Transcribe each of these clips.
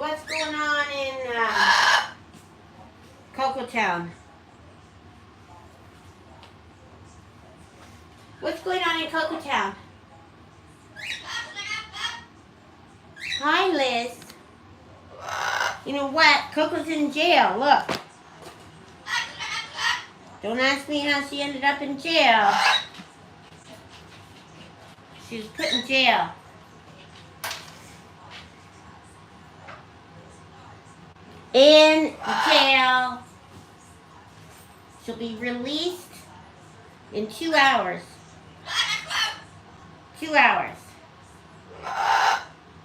what's going on in Coco Town? What's going on in Coco Town? Hi, Liz. You know what? Coco's in jail. Look. Don't ask me how she ended up in jail. She was put in jail. In jail. She'll be released in 2 hours. 2 hours.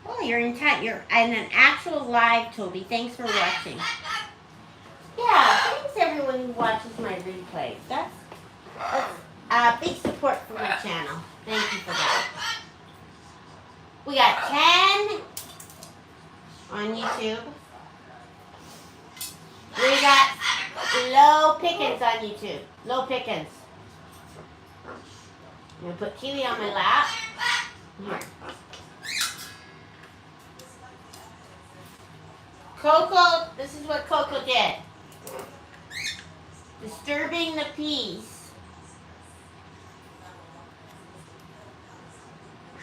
Oh, you're in an actual live, Toby. Thanks for watching. Yeah, thanks everyone who watches my replays. That's big support for my channel. Thank you for that. We got 10 on YouTube. We got low pickings on YouTube. Low pickings. I'm going to put Kiwi on my lap. Here. Coco, this is what Coco did. Disturbing the peace.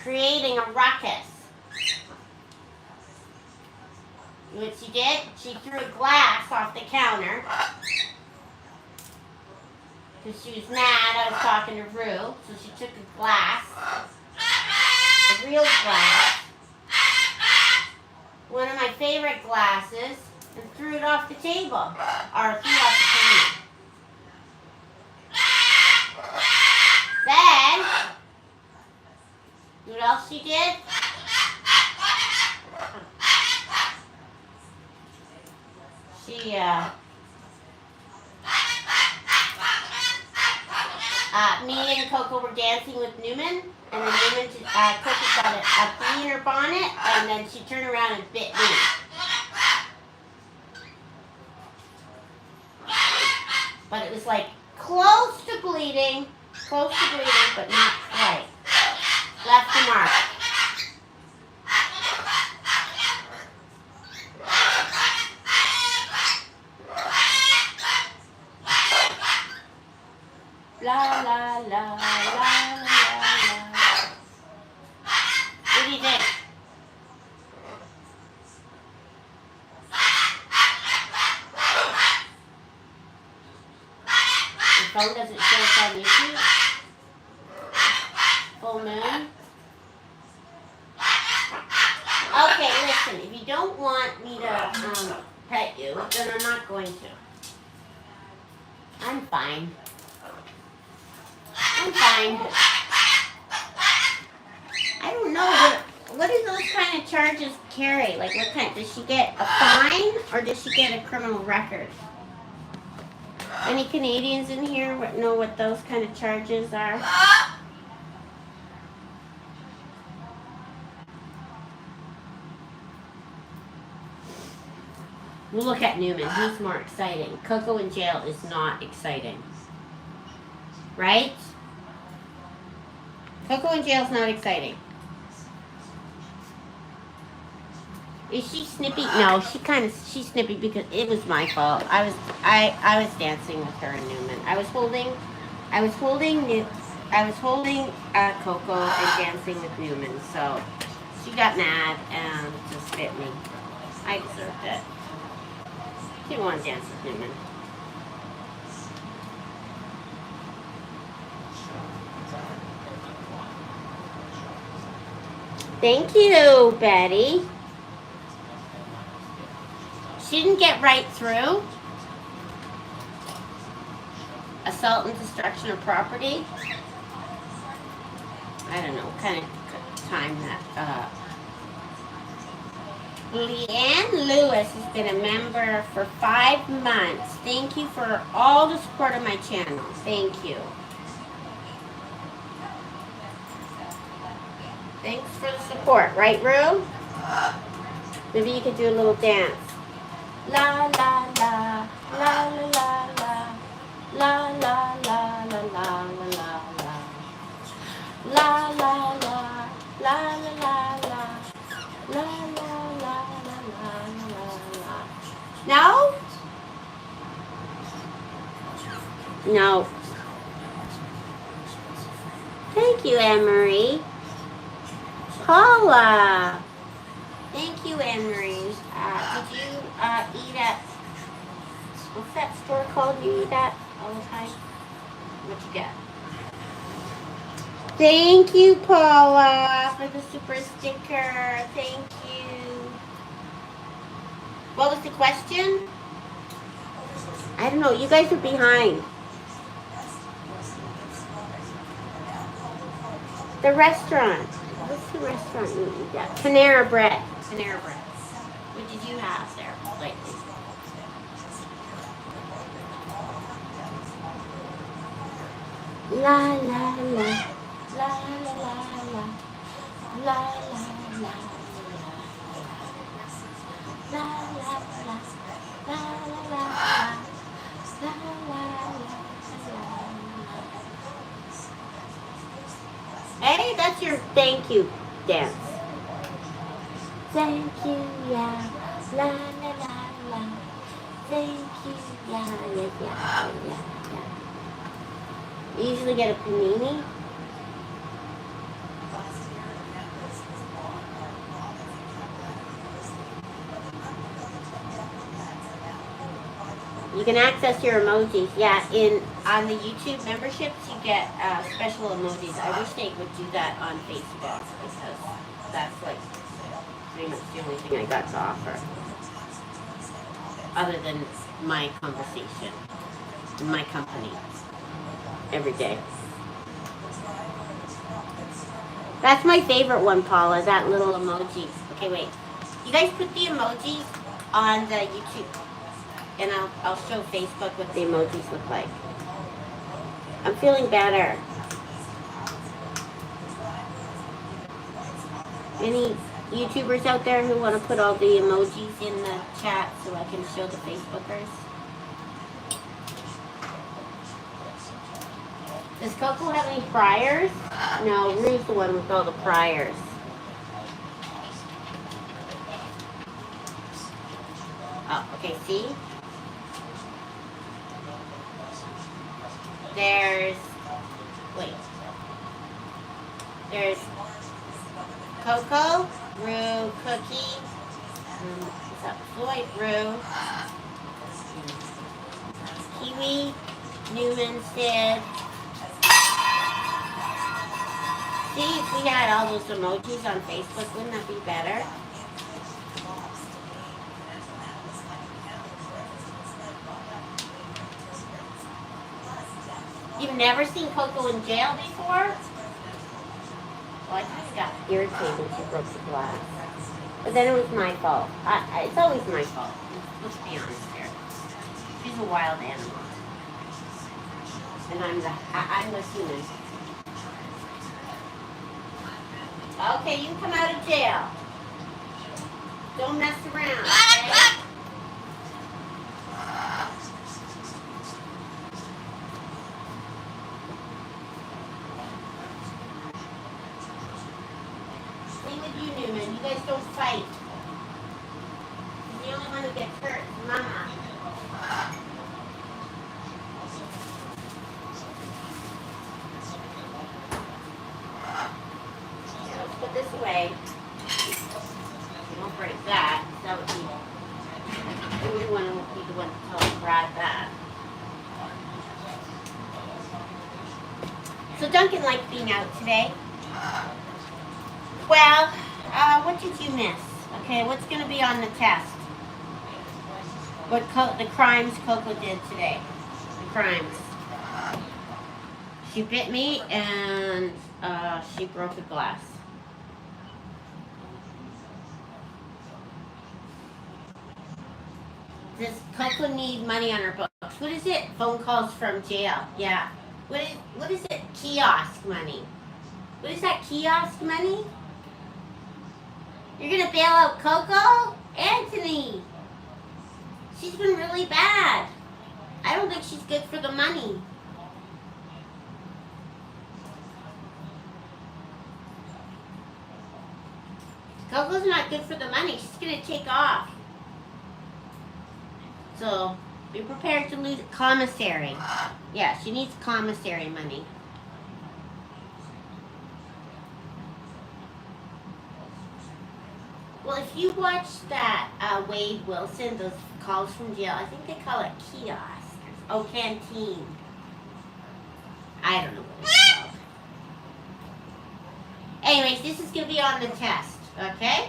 Creating a ruckus. What she did, she threw a glass off the counter. Because she was mad I was talking to Rue. So she took a glass. A real glass. One of my favorite glasses. And threw it off the table. Or threw it off the table. Then, what else she did? She, me and Coco were dancing with Newman, and then Newman, Coco got a bee in her bonnet, and then she turned around and bit me. But it was like close to bleeding, but not quite. Left a mark. La la la la la la. What do you think? The phone doesn't show us on YouTube. Full moon. Okay, listen. If you don't want me to pet you, then I'm not going to. I'm fine. I'm fine. I don't know what do those kind of charges carry? Like what kind? Does she get a fine or does she get a criminal record? Any Canadians in here know what those kind of charges are? We'll look at Newman. He's more exciting. Coco in jail is not exciting. Right? Coco in jail is not exciting. Is she snippy? No, she's snippy because it was my fault. I was dancing with her and Newman. I was holding Coco and dancing with Newman. So she got mad and just bit me. I deserved it. She didn't want to dance with Newman. Thank you, Betty. She didn't get right through. Assault and destruction of property. I don't know what kind of time that. Leanne Lewis has been a member for 5 months. Thank you for all the support of my channel. Thank you. Thanks for the support, right, Rue? Maybe you could do a little dance. La la la, la la la la, la la la la la la la la, la la la, la la la la, la la la la la la. No. Thank you, Anne-Marie. Paula. Thank you, Anne-Marie. Did you eat at, what's that store called you eat at all the time? What'd you get? Thank you, Paula, for the super sticker. Thank you. What was the question? I don't know. You guys are behind. The restaurant. What's the restaurant you eat at? Panera Bread. Panera Bread. What did you have there lately? La la la. La la la la. La la la. La la la. La la la. La la la. Hey, that's your thank you dance. Thank you, yeah. La la la la. Thank you, yeah. You usually get a panini. You can access your emojis. Yeah, on the YouTube memberships, you get special emojis. I wish they would do that on Facebook because that's like pretty much the only thing I got to offer, other than my conversation in my company every day. That's my favorite one, Paula. That little emoji. Okay, wait. You guys put the emojis on the YouTube. And I'll show Facebook what the emojis look like. I'm feeling better. Any YouTubers out there who want to put all the emojis in the chat so I can show the Facebookers? Does Coco have any priors? No, Rue's the one with all the priors. Oh, okay, see? There's Coco, Rue, Cookie, what's up, Floyd, Rue, Kiwi, Newman, Sid. See, if we had all those emojis on Facebook, wouldn't that be better? You've never seen Coco in jail before? Well, I kind of got irritated when she broke the glass. But then it was my fault. It's always my fault. Let's be honest here. She's a wild animal. And I'm the human. Okay, you can come out of jail. Don't mess around, okay? You guys don't fight. The only one who gets hurt is Mama. Yeah, let's put this away. We won't break that. That would be. I wouldn't want to be the one to tell Brad that. So Duncan liked being out today. Well, what did you miss? Okay, what's going to be on the test? What the crimes Coco did today? The crimes. She bit me and she broke a glass. Does Coco need money on her books? What is it? Phone calls from jail. Yeah. What is it? Kiosk money. What is that kiosk money? You're gonna bail out Coco? Anthony! She's been really bad. I don't think she's good for the money. Coco's not good for the money. She's gonna take off. So, Be prepared to lose commissary. Yeah, she needs commissary money. Well, if you watch that Wade Wilson, those calls from jail, I think they call it kiosk. Oh, canteen. I don't know what it's called. Anyways, this is going to be on the test, okay?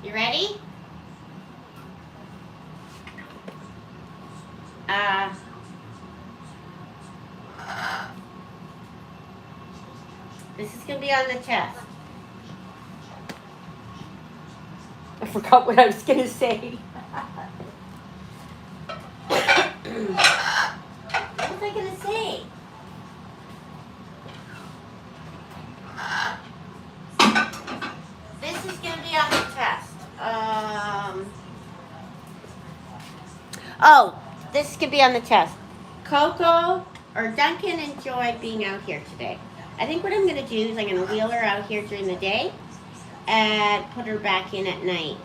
You ready? This is going to be on the test. I forgot what I was going to say. What was I going to say? This is going to be on the test. Oh, this could be on the test. Coco or Duncan enjoyed being out here today. I think what I'm going to do is I'm going to wheel her out here during the day and put her back in at night.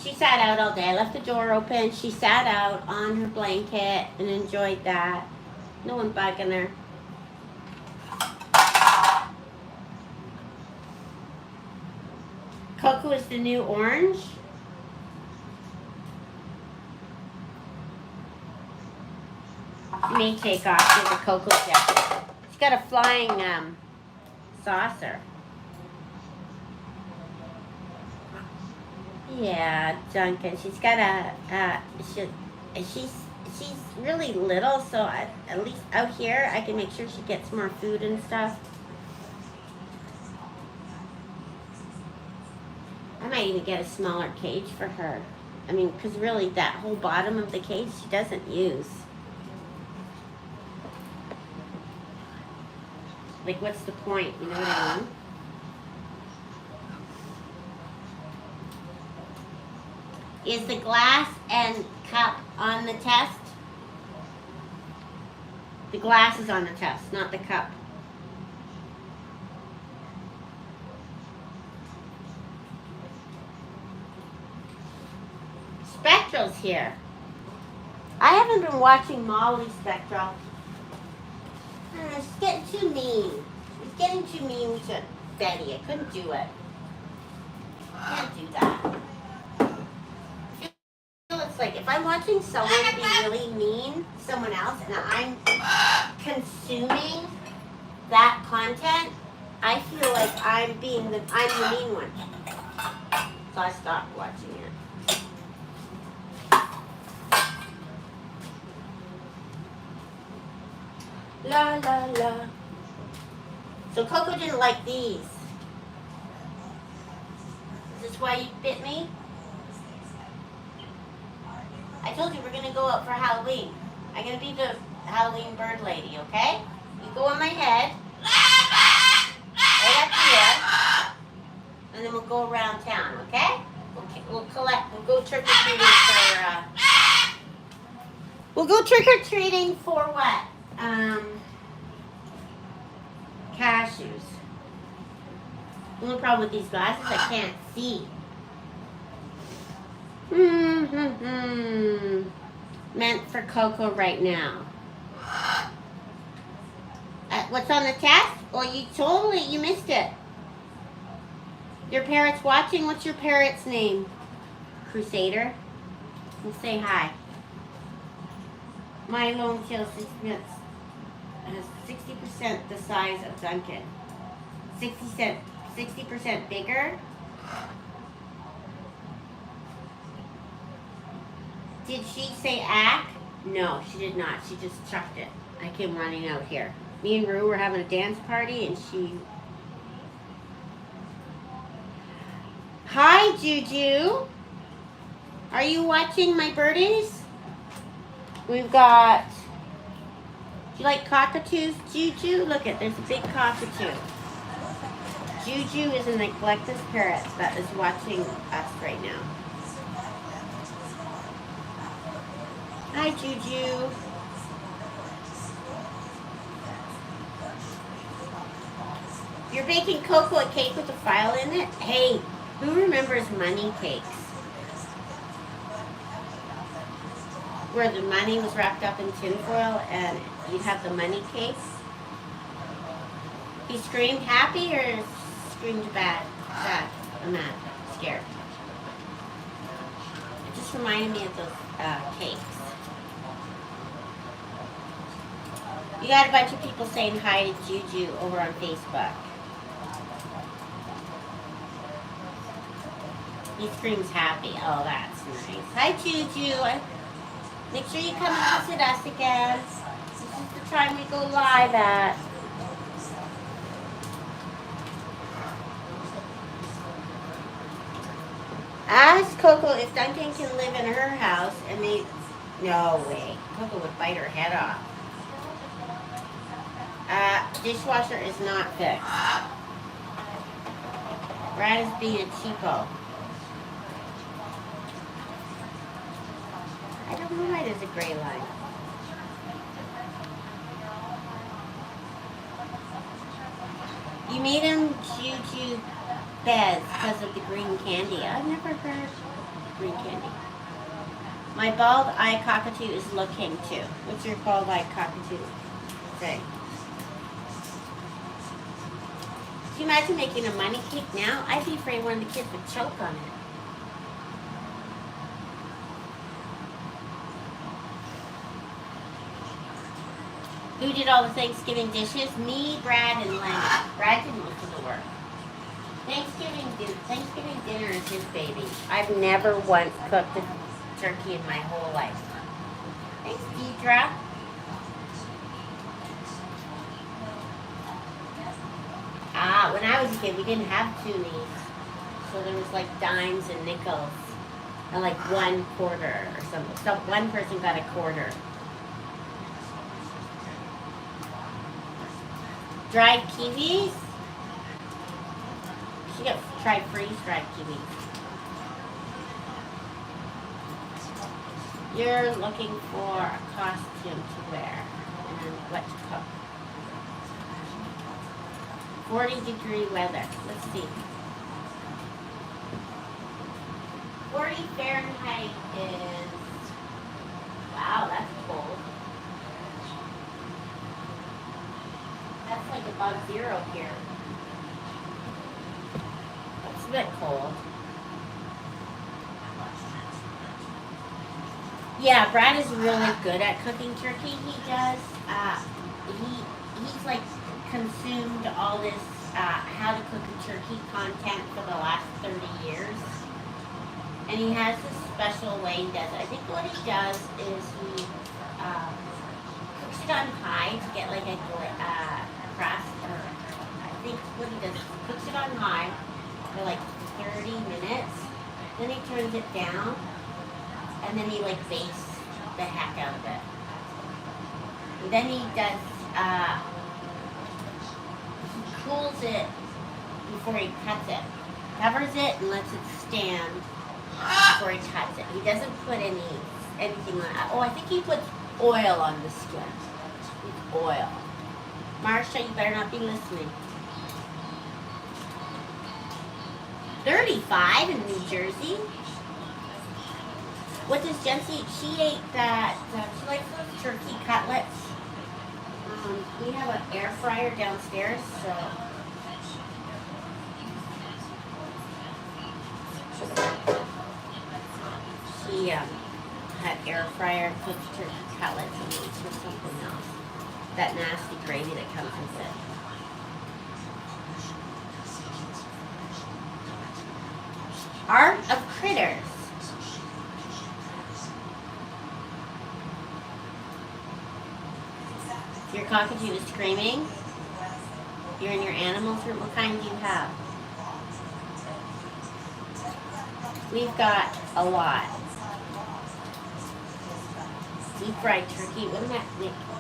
She sat out all day. I left the door open. She sat out on her blanket and enjoyed that. No one bugging her. Coco is the new orange. She may take off with the Coco jacket. She's got a flying saucer. Yeah, Duncan. She's got she's really little, so at least out here I can make sure she gets more food and stuff. I might even get a smaller cage for her. I mean, because really that whole bottom of the cage she doesn't use. Like, what's the point? You know what I mean? Is the glass and cup on the test? The glass is on the test, not the cup. Spectral's here. I haven't been watching Molly Spectral. She's getting too mean. She's getting too mean to Betty. I couldn't do it. Can't do that. It's like if I'm watching someone be really mean to someone else and I'm consuming that content, I feel like I'm the mean one. So I stopped watching it. La la la. So Coco didn't like these. Is this why you bit me? I told you we're going to go out for Halloween. I'm going to be the Halloween bird lady, okay? You go on my head. Right up here. And then we'll go around town, okay? We'll go trick-or-treating for, we'll go trick-or-treating for what? Cashews. The only problem with these glasses, I can't see. Meant for Coco right now. What's on the test? Well, you missed it. Your parrot's watching. What's your parrot's name? Crusader. We'll say hi. My long tail 6 minutes has 60% the size of Duncan. 60% bigger. Did she say ack? No, she did not. She just chucked it. I came running out here. Me and Rue were having a dance party and she... Hi, Juju. Are you watching my birdies? We've got... Do you like cockatoos, Juju? Look at, there's a big cockatoo. Juju is a neglectless parrot that is watching us right now. Hi, Juju. You're baking Coco a cake with a file in it? Hey, who remembers money cakes? where the money was wrapped up in tinfoil and you'd have the money case. He screamed happy or screamed bad? Sad. Or mad? Scared. It just reminded me of those cakes. You got a bunch of people saying hi to Juju over on Facebook. He screams happy. Oh, that's nice. Hi, Juju. Make sure you come and visit us again. This is the time we go live at. Ask Coco if Duncan can live in her house and they... No way. Coco would bite her head off. Dishwasher is not fixed. Brad is being a cheapo. I don't know why there's a gray line. You made him Juju beds because of the green candy. I've never heard of green candy. My bald eye cockatoo is looking too. What's your bald eye cockatoo say? Can you imagine making a money cake now? I'd be afraid one of the kids would choke on it. Who did all the Thanksgiving dishes? Me, Brad, and Len. Brad did most of the work. Thanksgiving dinner is his baby. I've never once cooked a turkey in my whole life. Thanks, Deidre. When I was a kid, we didn't have toonies. So there was like dimes and nickels. And like 1 quarter or something. So one person got a quarter. Dried kiwis? She got tried freeze-dried kiwis. You're looking for a costume to wear and what to cook. 40-degree weather. Let's see. 40 Fahrenheit is... Wow, that's cold. That's like above 0 here. That's a bit cold. Yeah, Brad is really good at cooking turkey. He does. He's like consumed all this how to cook a turkey content for the last 30 years. And he has this special way he does it. I think what he does is he cooks it on high to get like a crust. Or I think what he does is he cooks it on high for like 30 minutes. Then he turns it down. And then he like bastes the heck out of it. And then he does, he cools it before he cuts it. Covers it and lets it stand before he cuts it. He doesn't put anything on it. Oh, I think he puts oil on the skin. It's oil. Marsha, you better not be listening. 35 in New Jersey? What does Jency eat? She ate that, she likes those turkey cutlets. We have an air fryer downstairs, so. She had air fryer cooked turkey cutlets and eats with something else. That nasty gravy that comes with it. Art of Critters. Your cockatoo is screaming. You're in your animals room. What kind do you have? We've got a lot. Deep fried turkey. Wouldn't that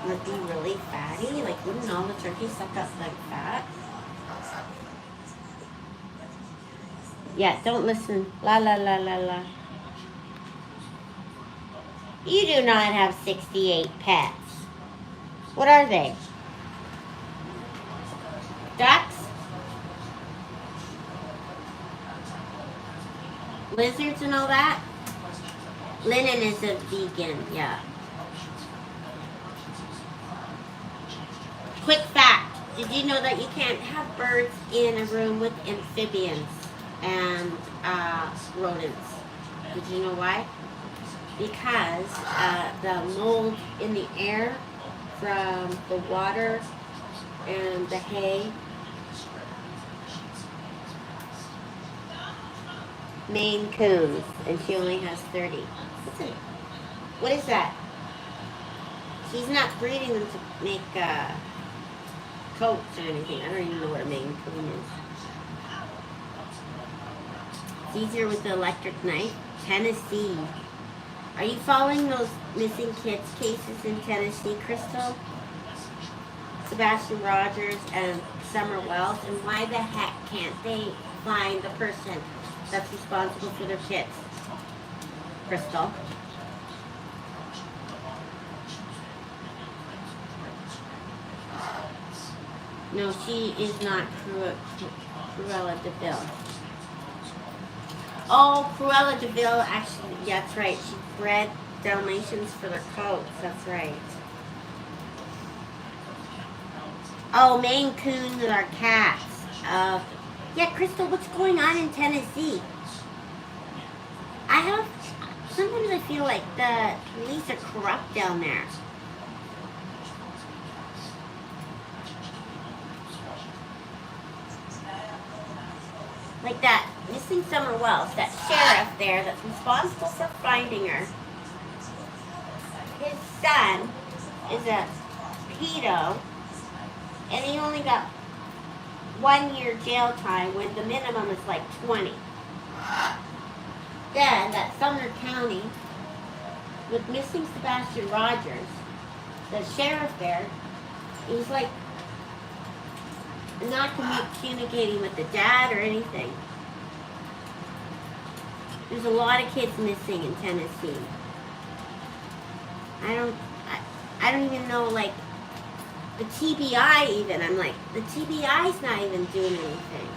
would be really fatty? Like, wouldn't all the turkey suck up like fat? Yeah, don't listen. La la la la la. You do not have 68 pets. What are they? Ducks? Lizards and all that? Linen is a vegan, yeah. Quick fact, did you know that you can't have birds in a room with amphibians and rodents? Did you know why? Because the mold in the air from the water and the hay. Maine Coons, and she only has 30. What is that? She's not breeding them to make coats or anything. I don't even know what a Maine Coon is. It's easier with the electric knife. Tennessee. Are you following those missing kids cases in Tennessee, Crystal? Sebastian Rogers and Summer Wells, and why the heck can't they find the person that's responsible for their kids? Crystal? No, she is not Cruella de Vil. Oh, Cruella de Vil, actually, yeah, that's right. She bred Dalmatians for their coats, that's right. Oh, Maine Coons are cats. Yeah, Crystal, what's going on in Tennessee? Sometimes I feel like the police are corrupt down there. Like that missing Summer Wells, that sheriff there that's responsible for finding her. His son is a pedo, and he only got 1 year jail time when the minimum is like 20. Then, that Sumner County, with missing Sebastian Rogers, the sheriff there, he's like not communicating with the dad or anything. There's a lot of kids missing in Tennessee. I don't even know, like, the TBI even, I'm like, the TBI's not even doing anything.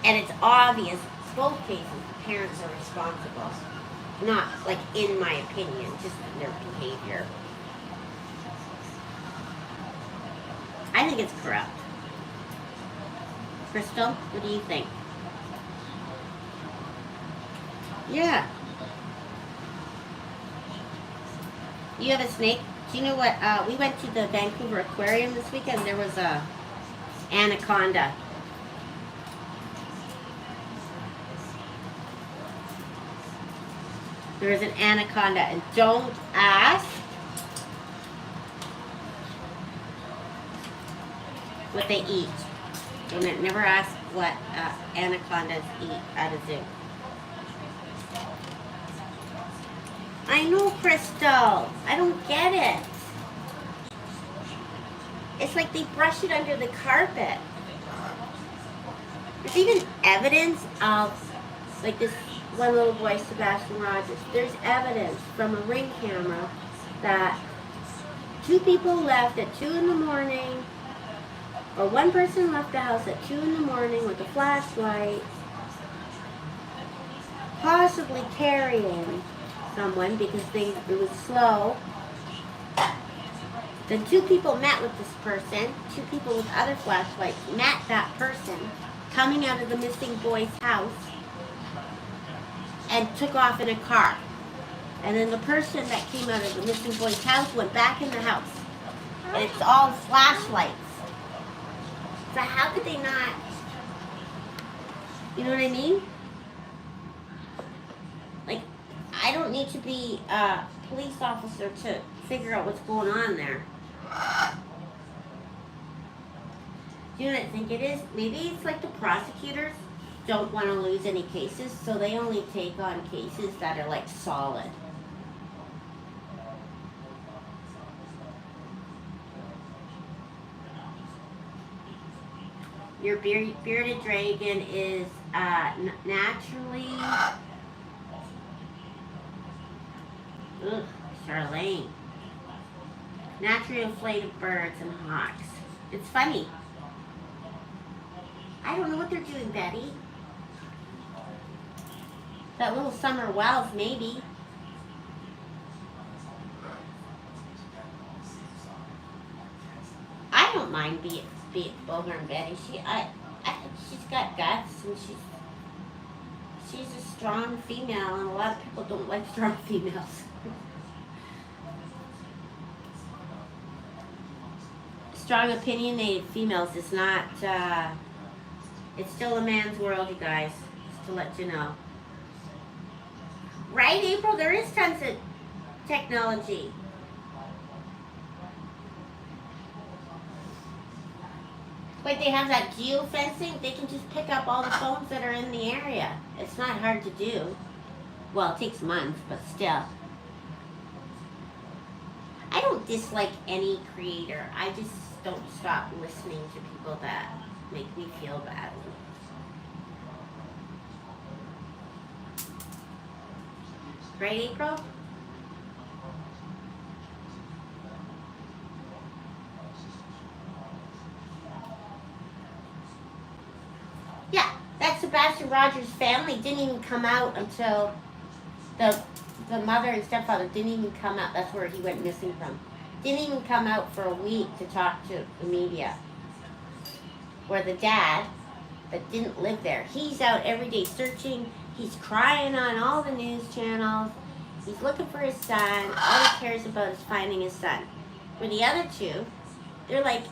And it's obvious, both cases, the parents are responsible. Not, like, in my opinion, just their behavior. I think it's corrupt. Crystal, what do you think? Yeah. You have a snake? Do you know what? We went to the Vancouver Aquarium this weekend. There was a anaconda. There is an anaconda, and don't ask what they eat. Don't never ask what anacondas eat at a zoo. I know, Crystal. I don't get it. It's like they brush it under the carpet. There's even evidence of, like, this one little boy, Sebastian Rogers. There's evidence from a Ring camera that 2 people left at 2 in the morning, or one person left the house at 2 in the morning with a flashlight, possibly carrying someone because it was slow. Then 2 people met with this person. 2 people with other flashlights met that person coming out of the missing boy's house and took off in a car. And then the person that came out of the missing boy's house went back in the house. And it's all flashlights. So how could they not? You know what I mean? Like, I don't need to be a police officer to figure out what's going on there. Do you know what I think it is? Maybe it's like the prosecutors don't want to lose any cases, so they only take on cases that are like solid. Your bearded dragon is naturally... Ugh, Charlene. Naturally afraid of birds and hawks. It's funny. I don't know what they're doing, Betty. That little summer wells, maybe. I don't mind being Booger and Betty. I think she's got guts, and she's a strong female, and a lot of people don't like strong females. Strong opinionated females is not. It's still a man's world, you guys. Just to let you know. Right, April? There is tons of technology. Like they have that geofencing, they can just pick up all the phones that are in the area. It's not hard to do. Well, it takes months, but still. I don't dislike any creator. I just don't stop listening to people that make me feel badly. Right, April? Yeah, that Sebastian Rogers family didn't even come out until the mother and stepfather didn't even come out. That's where he went missing from. Didn't even come out for a week to talk to the media. Where the dad, that didn't live there, he's out every day searching. He's crying on all the news channels. He's looking for his son. All he cares about is finding his son. For the other two, they're like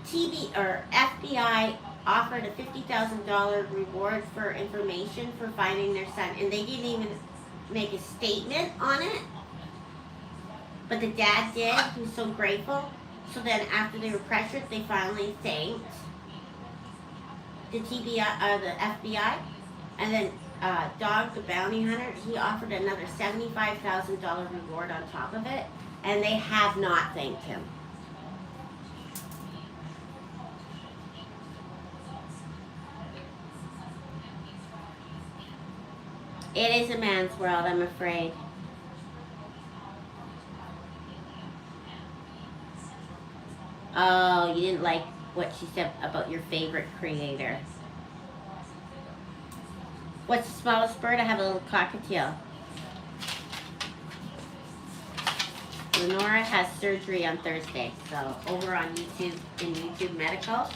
TV or FBI offered a $50,000 reward for information for finding their son, and they didn't even make a statement on it. But the dad did. He was so grateful. So then, after they were pressured, they finally thanked the FBI, and then Dog, the bounty hunter, he offered another $75,000 reward on top of it, and they have not thanked him. It is a man's world, I'm afraid. Oh, you didn't like what she said about your favorite creator. What's the smallest bird? I have a little cockatiel. Lenora has surgery on Thursday, so over on YouTube, in YouTube Medical.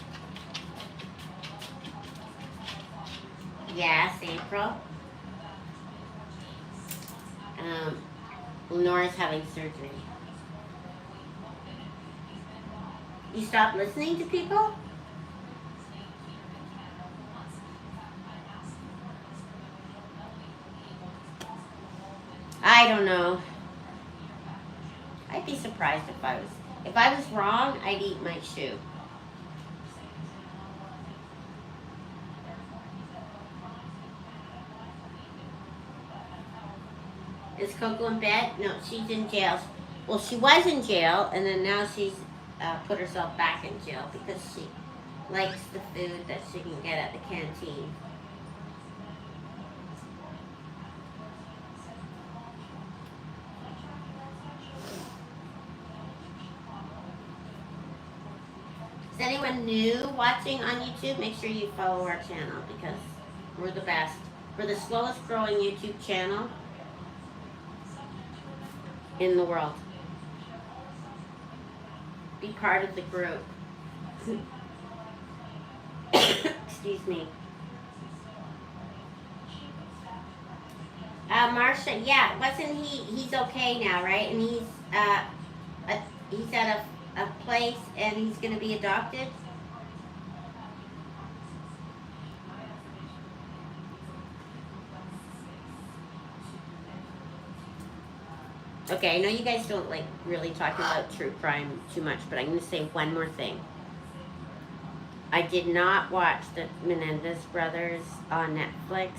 Yes, April. Lenora's having surgery. You stop listening to people? I don't know. I'd be surprised if I was wrong, I'd eat my shoe. Is Coco in bed? No, she's in jail. Well, she was in jail, and then now she's put herself back in jail because she likes the food that she can get at the canteen. Is anyone new watching on YouTube? Make sure you follow our channel because we're the best. We're the slowest growing YouTube channel in the world. Be part of the group. Excuse me. Marsha, yeah, wasn't he's okay now, right? And he's at a place and he's gonna be adopted. Okay, I know you guys don't like really talking about true crime too much, but I'm going to say one more thing. I did not watch the Menendez brothers on Netflix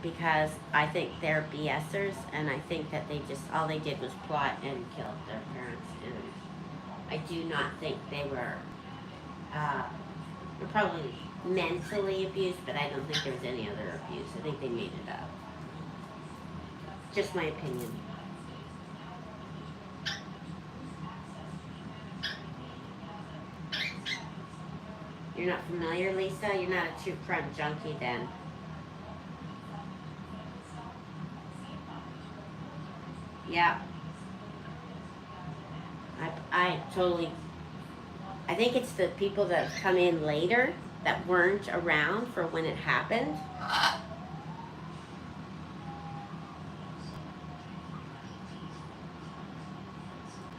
because I think they're BSers, and I think that all they did was plot and kill their parents, and I do not think they were, they're probably mentally abused, but I don't think there was any other abuse. I think they made it up. Just my opinion. You're not familiar, Lisa? You're not a true crime junkie then. Yeah. I totally... I think it's the people that have come in later that weren't around for when it happened.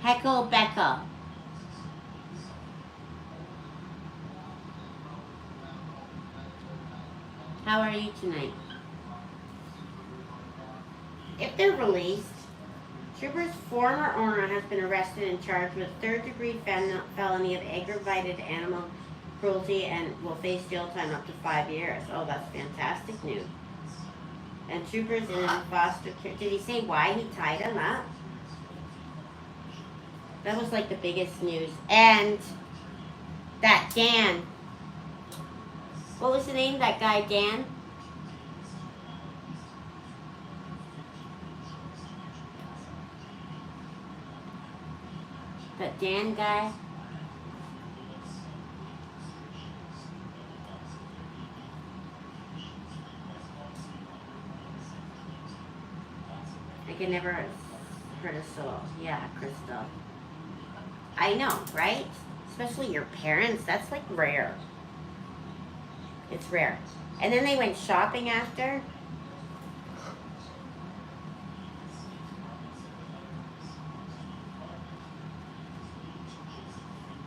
Heckle Beckel. How are you tonight? If they're released, Trooper's former owner has been arrested and charged with third-degree felony of aggravated animal cruelty and will face jail time up to 5 years. Oh, that's fantastic news. And Trooper's in foster care. Did he say why he tied him up? That was like the biggest news. And that Dan. What was the name of that guy, Dan? That Dan guy? I can never hurt a soul. Yeah, Crystal. I know, right? Especially your parents. That's like rare. It's rare. And then they went shopping after.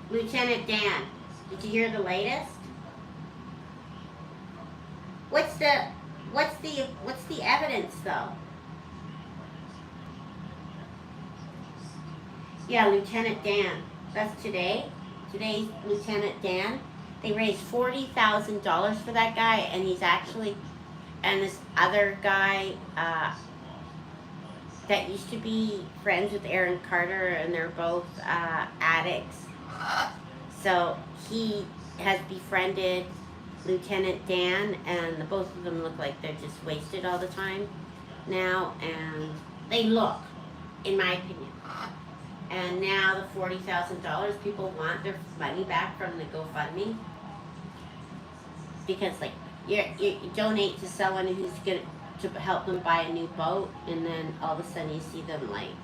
Lieutenant Dan, did you hear the latest? What's the evidence though? Yeah, Lieutenant Dan. That's today. Today's Lieutenant Dan. They raised $40,000 for that guy, and he's actually, and this other guy that used to be friends with Aaron Carter, and they're both addicts. So he has befriended Lieutenant Dan, and the both of them look like they're just wasted all the time now, and they look, in my opinion. And now the $40,000, people want their money back from the GoFundMe. Because like, you donate to someone who's going to help them buy a new boat, and then all of a sudden you see them like,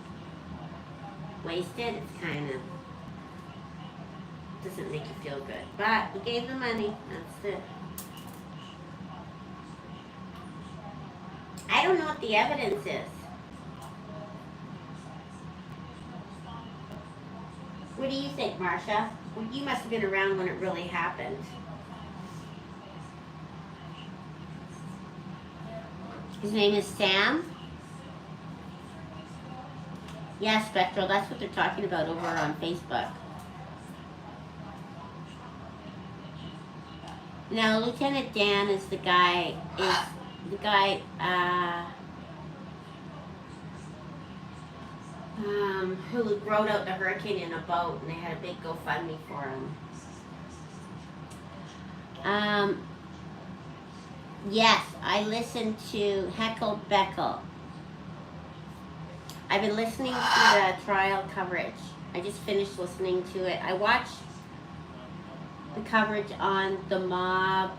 wasted. It's kind of, doesn't make you feel good. But we gave the money, that's it. I don't know what the evidence is. What do you think, Marcia? Well, you must have been around when it really happened. His name is Sam? Yeah, Spectral, that's what they're talking about over on Facebook. Now, Lieutenant Dan is the guy, who rode out the hurricane in a boat, and they had a big GoFundMe for him. Yes, I listened to Heckle Beckel. I've been listening to the trial coverage. I just finished listening to it. I watched the coverage on the mob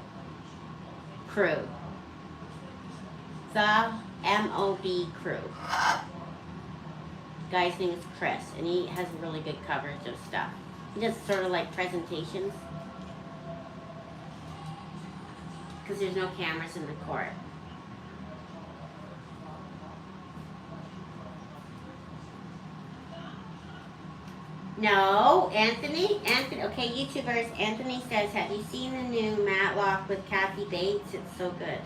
crew. The MOB crew. Guy's name is Chris, and he has really good coverage of stuff. He does sort of like presentations, because there's no cameras in the court. No, Anthony, okay, YouTubers, Anthony says, have you seen the new Matlock with Kathy Bates? It's so good.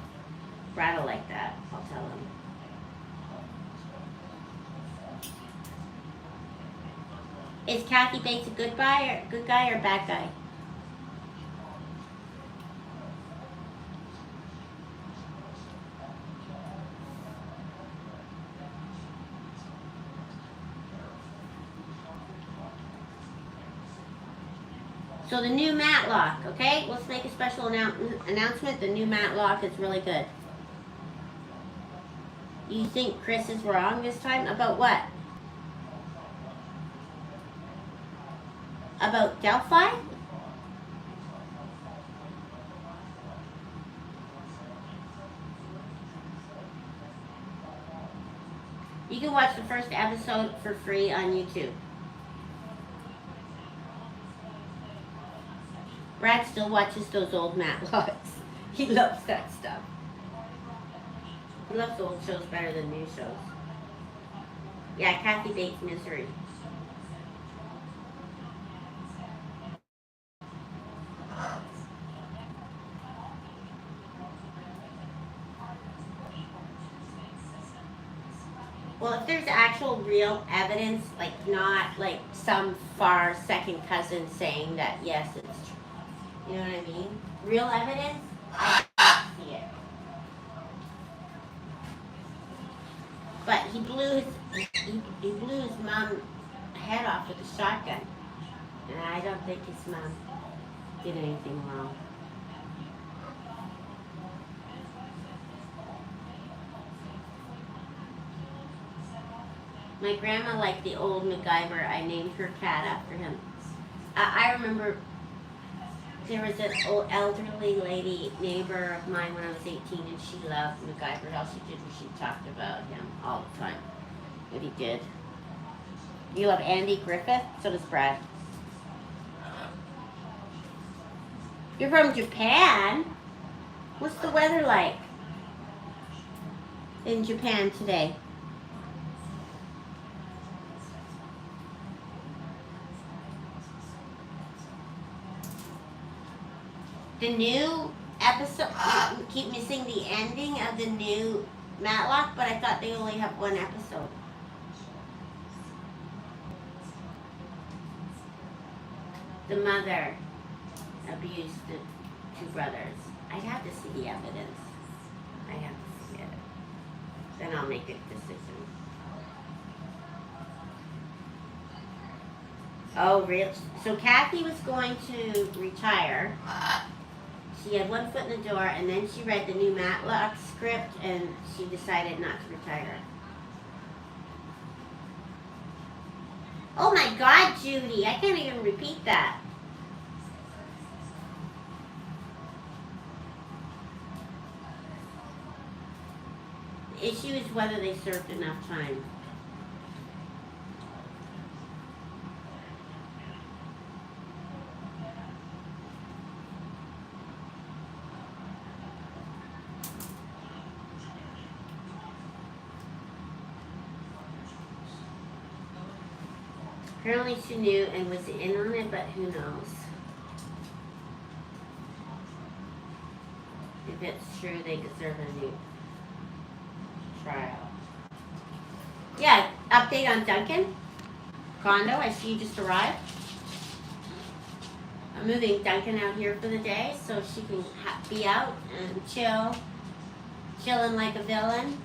Brad'll like that, I'll tell him. Is Kathy Bates a good guy or a bad guy? So the new Matlock, okay? Let's make a special announcement. The new Matlock is really good. You think Chris is wrong this time? About what? About Delphi? You can watch the first episode for free on YouTube. Brad still watches those old Matlocks. He loves that stuff. He loves old shows better than new shows. Yeah, Kathy Bates Misery. Well, if there's actual real evidence, like not like some far second cousin saying that yes, it's true. You know what I mean? Real evidence, I can't see it. But he blew his mom's head off with a shotgun. And I don't think his mom did anything wrong. My grandma liked the old MacGyver. I named her cat after him. I remember there was an old elderly lady neighbor of mine when I was 18, and she loved MacGyver. All she did was she talked about him all the time. What he did. You love Andy Griffith? So does Brad. You're from Japan? What's the weather like in Japan today? The new episode, you keep missing the ending of the new Matlock, but I thought they only have one episode. The mother abused the two brothers. I'd have to see the evidence. I have to see it. Then I'll make a decision. Oh, really? So Kathy was going to retire. She had one foot in the door, and then she read the new Matlock script, and she decided not to retire. Oh my God, Judy, I can't even repeat that. The issue is whether they served enough time. Apparently she knew and was in on it, but who knows? If it's true, they deserve a new trial. Yeah, update on Duncan. Condo, I see you just arrived. I'm moving Duncan out here for the day so she can be out and chilling like a villain.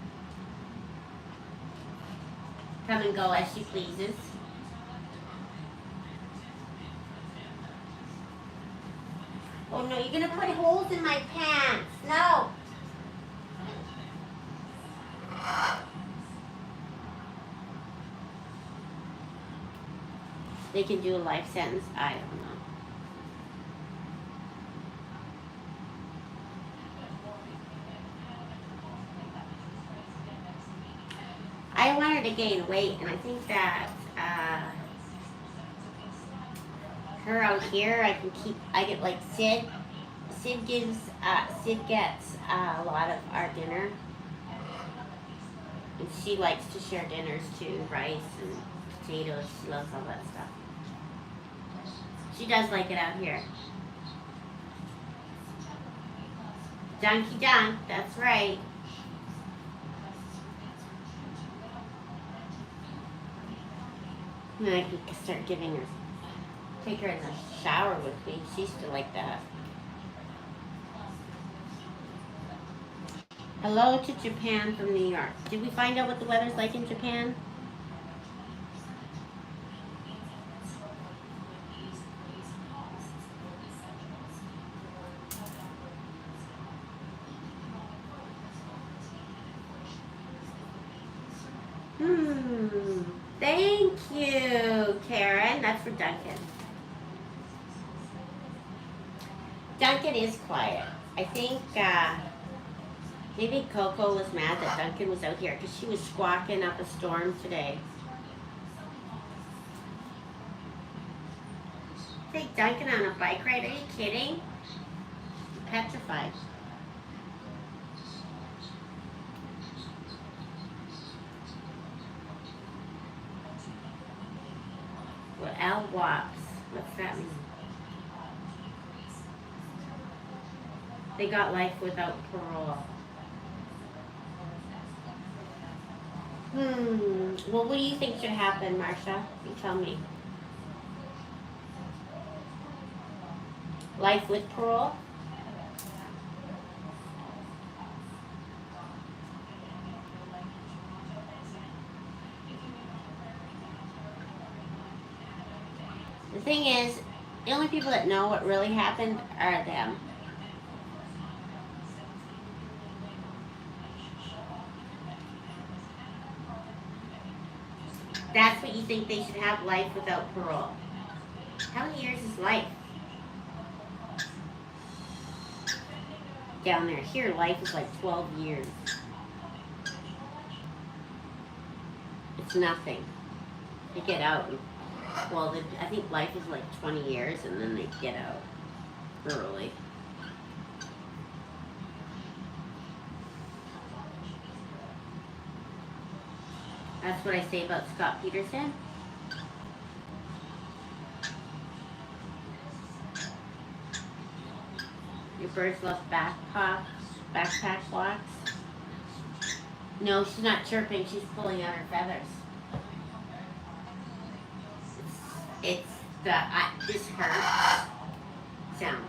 Come and go as she pleases. Oh no, you're gonna put holes in my pants. No. They can do a life sentence? I don't know. I want her to gain weight, and I think that her out here, I get like Sid gets a lot of our dinner, and she likes to share dinners too, rice and potatoes. She loves all that stuff. She does like it out here. Dunky dunk, that's right. And I can start take her in the shower with me. She used to like that. Hello to Japan from New York. Did we find out what the weather's like in Japan? Thank you, Karen. That's for Duncan. Duncan is quiet. I think Maybe Coco was mad that Duncan was out here because she was squawking up a storm today. Take Duncan on a bike ride? Are you kidding? I'm petrified. Well, Al Wops. What's that mean? They got life without parole. Well, what do you think should happen, Marsha? You tell me. Life with parole? The thing is, the only people that know what really happened are them. That's what you think they should have, life without parole. How many years is life? Down there. Here, life is like 12 years. It's nothing. They get out. Well, I think life is like 20 years and then they get out early. That's what I say about Scott Peterson. Your birds love backpack walks. No, she's not chirping. She's pulling out her feathers. It's the this hurt sound.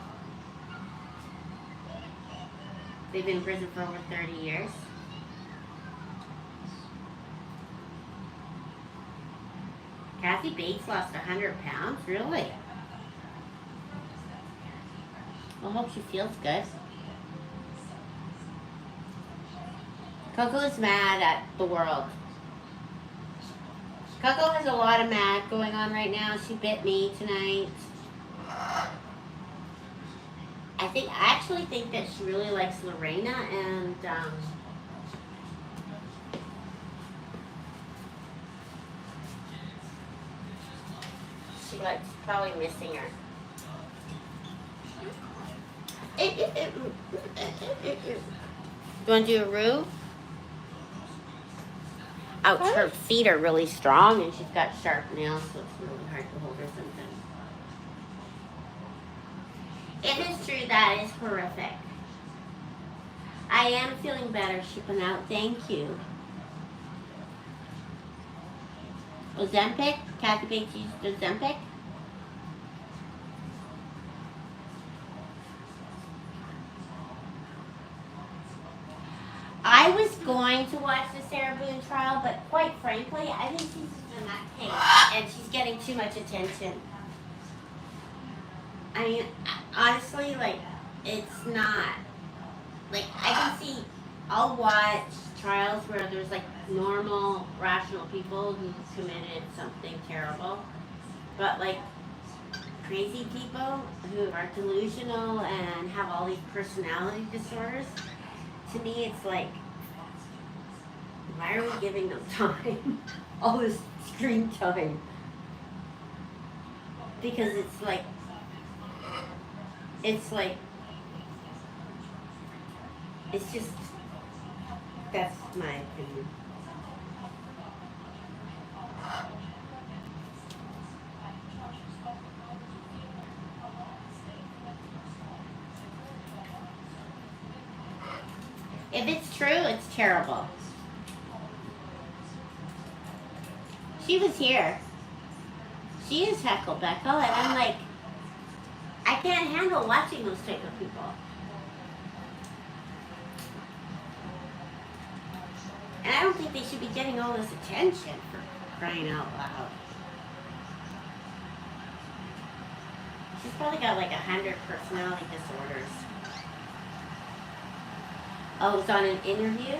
They've been in prison for over 30 years. Kathy Bates lost 100 pounds? Really? Well, I hope she feels good. Coco is mad at the world. Coco has a lot of mad going on right now. She bit me tonight. I actually think that she really likes Lorena and she likes probably missing her. You want to do a roo? Ouch, her feet are really strong and she's got sharp nails, so it's really hard to hold her sometimes. If it's true, that is horrific. I am feeling better, shipping out. Thank you. Ozempic? Kathy Bates used Ozempic? I was going to watch the Sarah Boone trial, but quite frankly, I think she's just a nutcase and she's getting too much attention. I mean, honestly, like, it's not. Like, I can see, I'll watch trials where there's, like, normal, rational people who committed something terrible. But, like, crazy people who are delusional and have all these personality disorders, to me, it's like, why are we giving them time? All this screen time. Because it's like, it's just, that's my opinion. If it's true, it's terrible. She was here. She is Heckle Beckle, and I'm like, I can't handle watching those type of people. And I don't think they should be getting all this attention for crying out loud. She's probably got like 100 personality disorders. Oh, it was on an interview?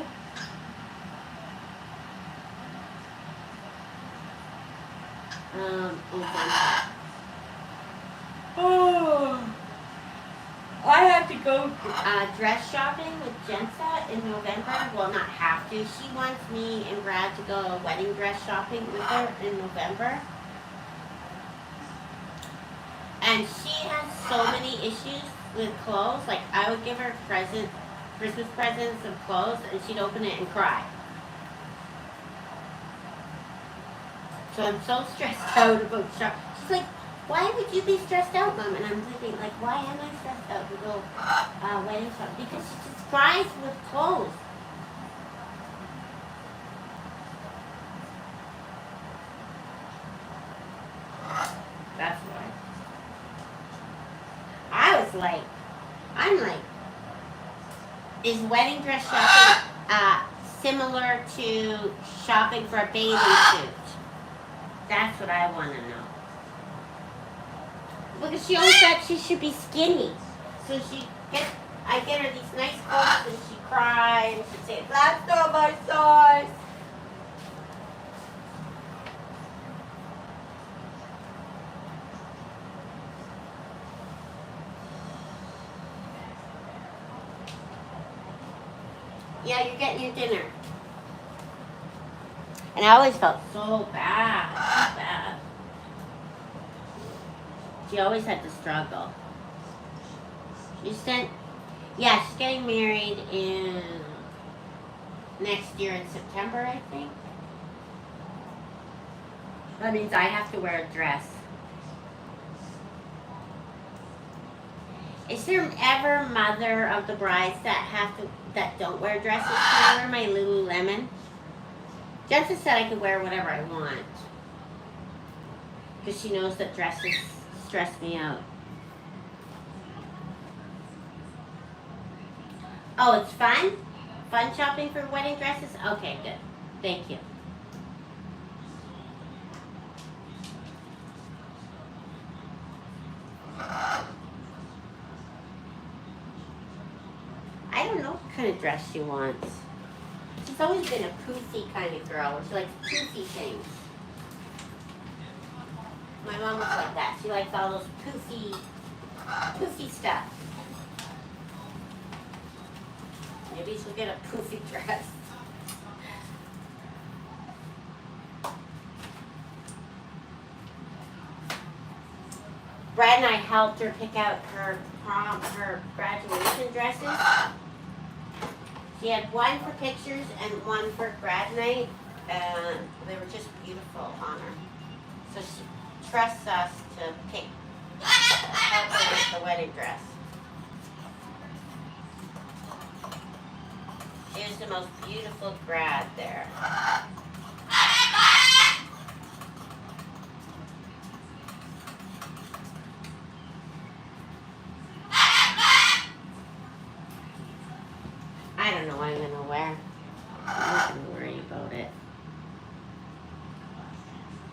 Oh. I have to go dress shopping with Jensa in November. Well, not have to. She wants me and Brad to go wedding dress shopping with her in November. And she has so many issues with clothes. Like, I would give her Christmas presents of clothes, and she'd open it and cry. So I'm so stressed out about shopping. She's like, why would you be stressed out, Mom? And I'm thinking, like, why am I stressed out to go wedding shopping? Because she just cries with clothes. That's why. I was like, I'm like, is wedding dress shopping similar to shopping for a bathing suit? That's what I want to know. Because she always thought she should be skinny. So I get her these nice clothes and she cries and she'd say, that's not my size. Yeah, you're getting your dinner. And I always felt so bad, so bad. She always had to struggle. She's getting married in next year in September, I think. That means I have to wear a dress. Is there ever mother of the brides that don't wear dresses? Can I wear my Lululemon? Jensen said I could wear whatever I want. Because she knows that dresses stress me out. Oh, it's fun? Fun shopping for wedding dresses? Okay, good. Thank you. I don't know what kind of dress she wants. She's always been a poofy kind of girl, where she likes poofy things. My mom was like that. She likes all those poofy stuff. Maybe she'll get a poofy dress. Brad and I helped her pick out her graduation dresses. She had one for pictures and one for grad night, and they were just beautiful on her. So she trusts us to help her with the wedding dress. She was the most beautiful grad there. I don't know what I'm gonna wear. I'm not gonna worry about it.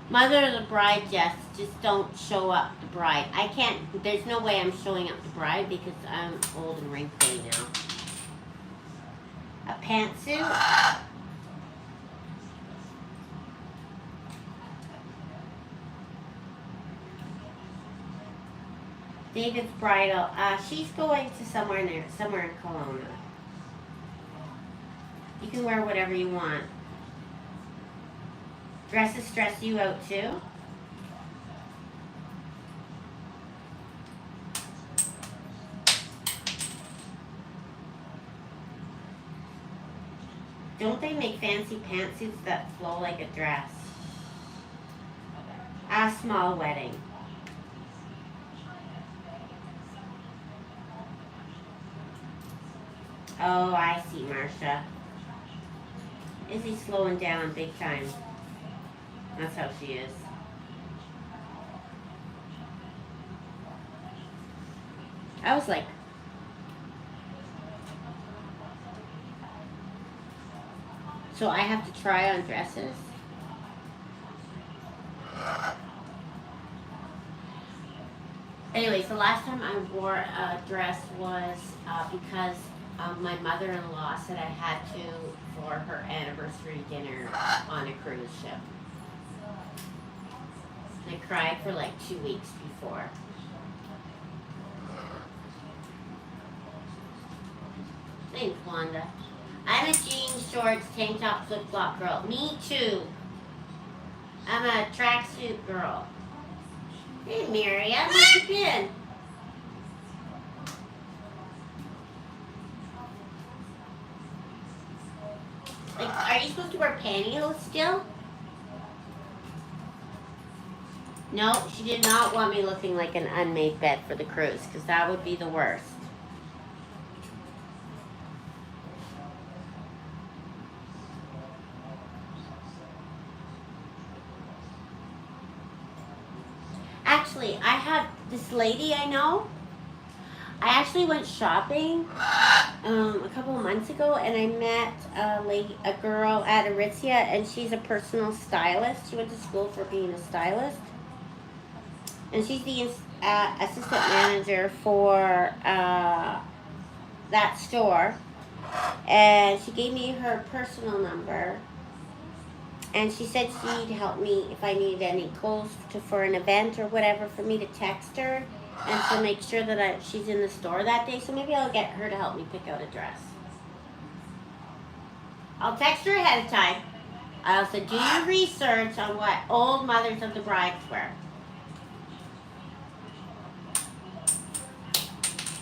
Mother of the bride, just don't show up the bride. I can't, there's no way I'm showing up the bride because I'm old and wrinkly now. A pantsuit? David's bridal. She's going to somewhere in Kelowna. You can wear whatever you want. Dresses stress you out too? Don't they make fancy pantsuits that flow like a dress? A small wedding. Oh, I see, Marcia. Izzy's slowing down big time. That's how she is. I was like, so I have to try on dresses? Anyways, the last time I wore a dress was because my mother-in-law said I had to for her anniversary dinner on a cruise ship. I cried for like 2 weeks before. Thanks, Wanda. I'm a jeans, shorts, tank top, flip-flop girl. Me too. I'm a tracksuit girl. Hey, Mary, how have you been? Like, are you supposed to wear pantyhose still? No, she did not want me looking like an unmade bed for the cruise, because that would be the worst. Actually, I had this lady I know. I actually went shopping a couple of months ago, and I met a girl at Aritzia, and she's a personal stylist. She went to school for being a stylist, and she's the assistant manager for that store. And she gave me her personal number, and she said she'd help me if I needed any clothes for an event or whatever, for me to text her and to make sure that she's in the store that day. So maybe I'll get her to help me pick out a dress. I'll text her ahead of time. I also do your research on what old mothers of the brides wear.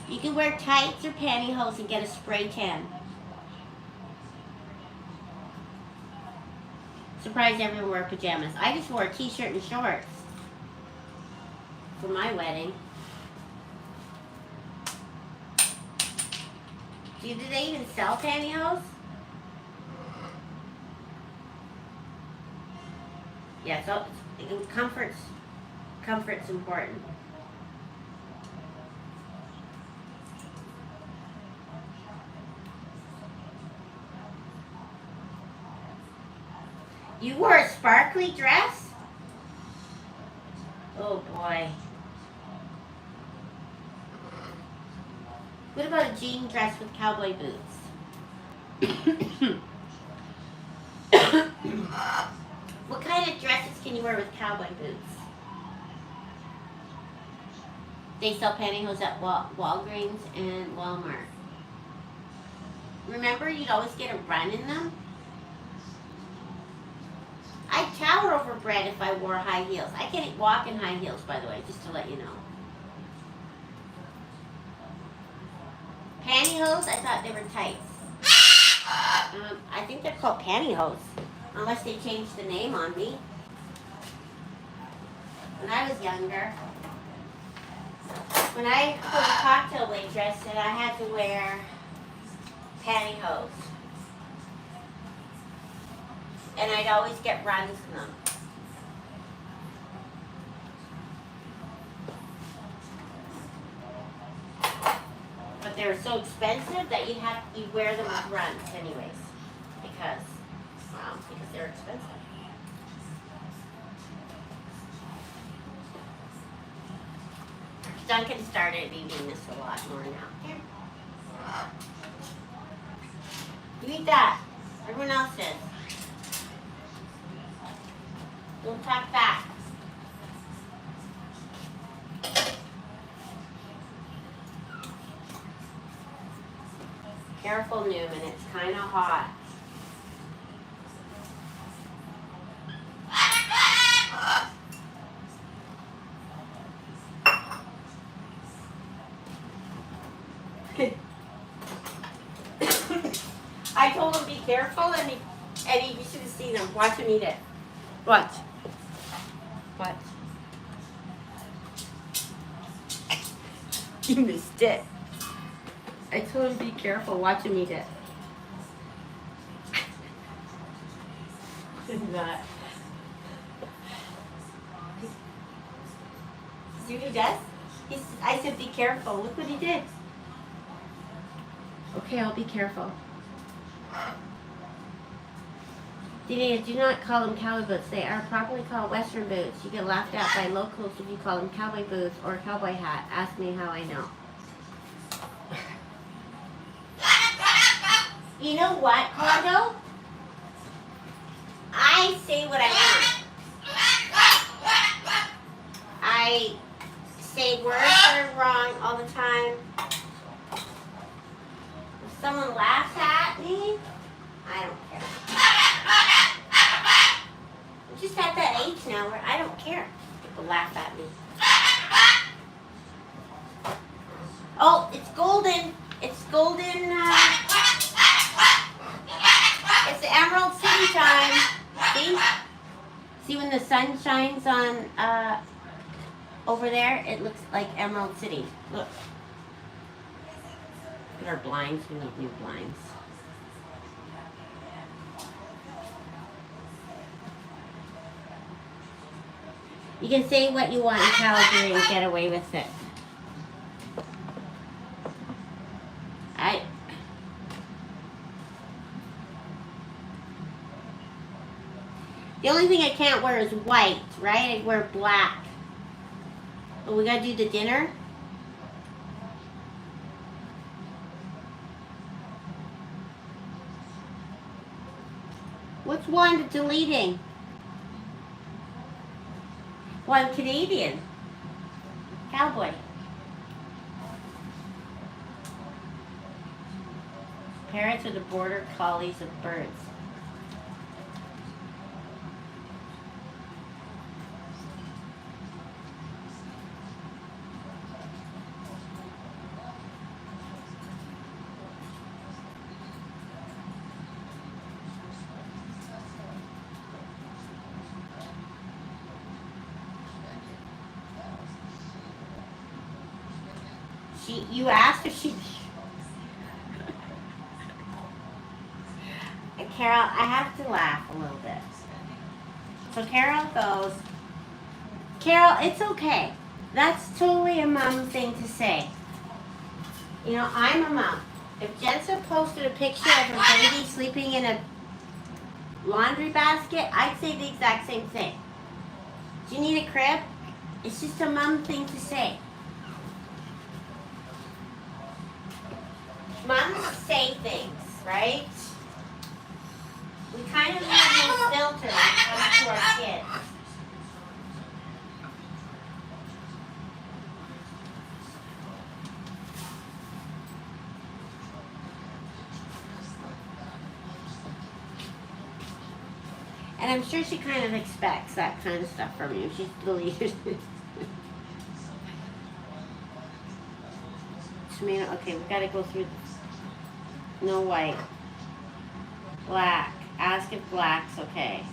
You can wear tights or pantyhose and get a spray tan. Surprised everyone wore pajamas. I just wore a t-shirt and shorts for my wedding. Do they even sell pantyhose? Yeah, so comfort's important. You wore a sparkly dress? Oh boy. What about a jean dress with cowboy boots? What kind of dresses can you wear with cowboy boots? They sell pantyhose at Walgreens and Walmart. Remember, you'd always get a run in them? I'd tower over bread if I wore high heels. I can't walk in high heels, by the way, just to let you know. Pantyhose, I thought they were tights. I think they're called pantyhose, unless they changed the name on me. When I was younger, when I was a cocktail waitress, and I had to wear pantyhose. And I'd always get runs in them. But they were so expensive that you'd wear them with runs anyways. Because they're expensive. Duncan started eating this a lot more now. Here. You eat that. Everyone else is. Don't talk back. Careful, Newman. It's kind of hot. I told him be careful, and you should have seen him. Watch him eat it. What? What? You missed it. I told him be careful. Watch him eat it. Not. See what he does? I said be careful. Look what he did. Okay, I'll be careful. Danita, do not call them cowboy boots. They are properly called Western boots. You get laughed at by locals if you call them cowboy boots or cowboy hat. Ask me how I know. You know what, Condo? I say what I want. I say words that are wrong all the time. Someone laughs at me, I don't care. I'm just at that age now where I don't care. People laugh at me. Oh, it's golden. It's golden. It's the Emerald City time. See? See when the sun shines on over there? It looks like Emerald City. Look. Look at our blinds. We need new blinds. You can say what you want in Calgary and get away with it. The only thing I can't wear is white, right? I wear black. But we gotta do the dinner. What's Wanda deleting? Well, I'm Canadian. Cowboy. Parrots are the border collies of birds. You asked if she... Carol, I have to laugh a little bit. So Carol goes, Carol, it's okay. That's totally a mom thing to say. You know, I'm a mom. If Jensa posted a picture of her baby sleeping in a laundry basket, I'd say the exact same thing. Do you need a crib? It's just a mom thing to say. Moms say things, right? We kind of use no filter when it comes to our kids. And I'm sure she kind of expects that kind of stuff from you. She's deleted it. Tomato, okay, we gotta go through this. No white. Black. Ask if black's okay.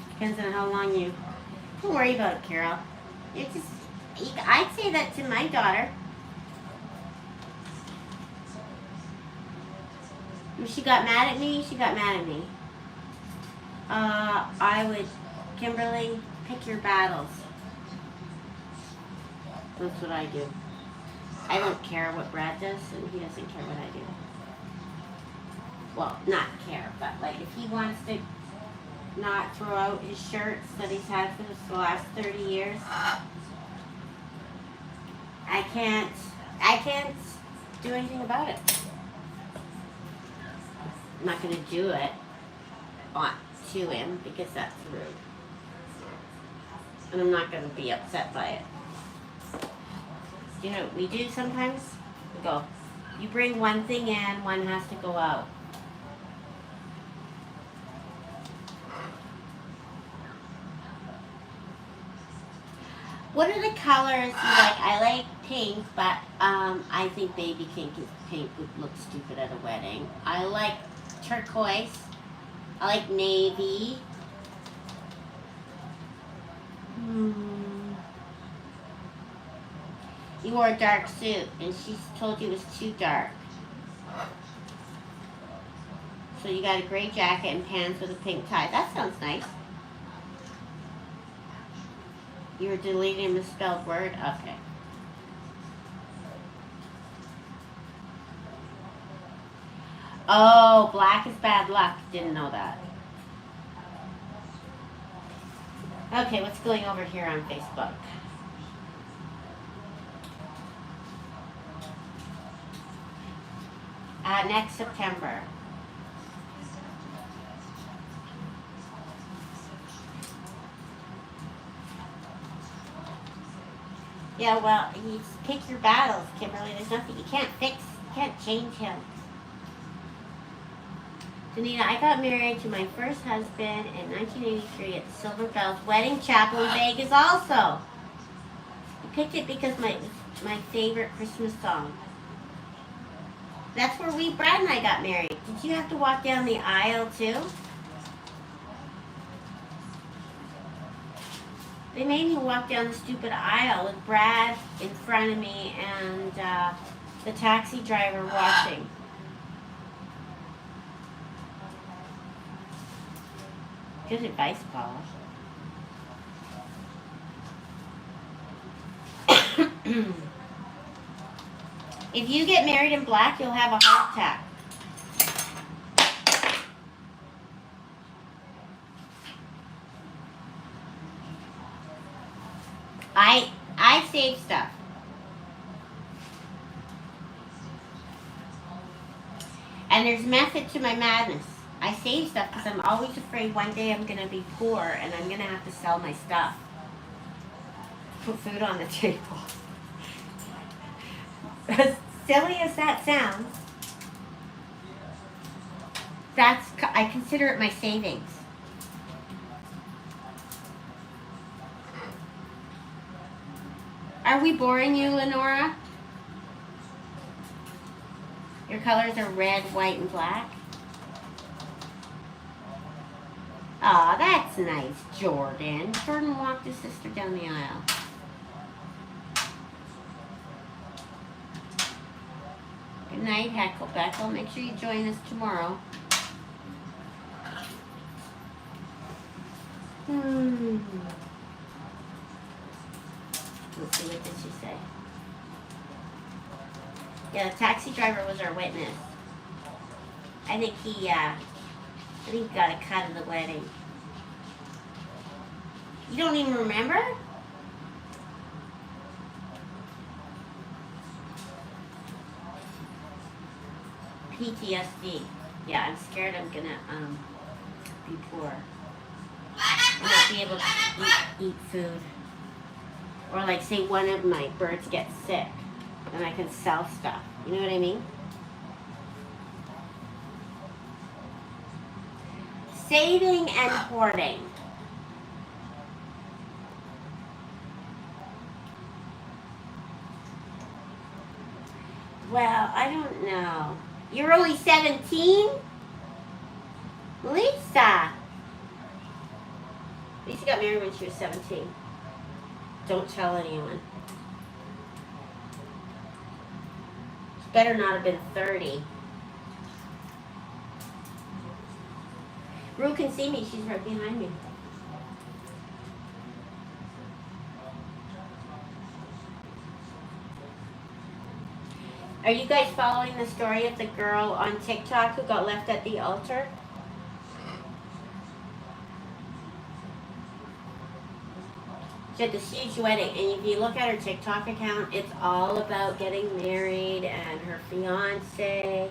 Depends on how long you... Don't worry about it, Carol. It's just... I'd say that to my daughter. If she got mad at me, she got mad at me. I would, Kimberly, pick your battles. That's what I do. I don't care what Brad does, and he doesn't care what I do. Well, not care, but like if he wants to not throw out his shirts that he's had for the last 30 years, I can't do anything about it. I'm not going to do it to him because that's rude. And I'm not going to be upset by it. You know what we do sometimes? We go, you bring one thing in, one has to go out. What are the colors you like? I like pink, but I think baby pink would look stupid at a wedding. I like turquoise. I like navy. You wore a dark suit, and she told you it was too dark. So you got a gray jacket and pants with a pink tie. That sounds nice. You were deleting a misspelled word? Okay. Oh, black is bad luck. Didn't know that. Okay, what's going over here on Facebook? next September. Yeah, well, you just pick your battles, Kimberly. There's nothing you can't fix. You can't change him. Danita, I got married to my first husband in 1983 at the Silver Bells Wedding Chapel in Vegas also. I picked it because my favorite Christmas song. That's where Brad and I got married. Did you have to walk down the aisle too? They made me walk down the stupid aisle with Brad in front of me and the taxi driver watching. Good advice, Paula. If you get married in black, you'll have a heart attack. I save stuff. And there's method to my madness. I save stuff because I'm always afraid one day I'm going to be poor and I'm going to have to sell my stuff. Put food on the table. As silly as that sounds, I consider it my savings. Are we boring you, Lenora? Your colors are red, white, and black. Aw, that's nice, Jordan. Jordan walked his sister down the aisle. Good night, Hecklebeckle. Make sure you join us tomorrow. Let's see, what did she say? Yeah, the taxi driver was our witness. I think he got a cut of the wedding. You don't even remember? PTSD. Yeah, I'm scared I'm gonna be poor and not be able to eat food. Or like say one of my birds gets sick and I can sell stuff. You know what I mean? Saving and hoarding. Well, I don't know. You're only 17? Lisa. Lisa got married when she was 17. Don't tell anyone. She better not have been 30. Rue can see me. She's right behind me. Are you guys following the story of the girl on TikTok who got left at the altar? She had this huge wedding, and if you look at her TikTok account, it's all about getting married and her fiance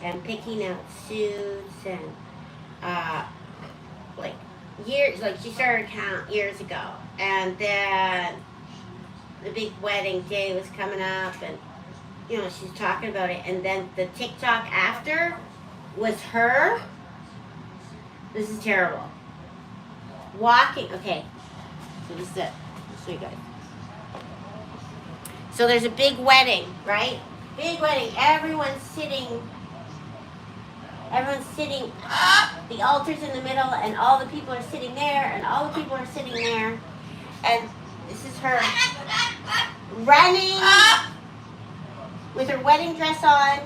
and picking out suits and she started account years ago, and then the big wedding day was coming up, and she's talking about it, and then the TikTok after was her. This is terrible. Walking. Okay, so this is it. So you guys. So there's a big wedding, right? Big wedding. Everyone's sitting. The altar's in the middle, and all the people are sitting there, and all the people are sitting there, and this is her running with her wedding dress on,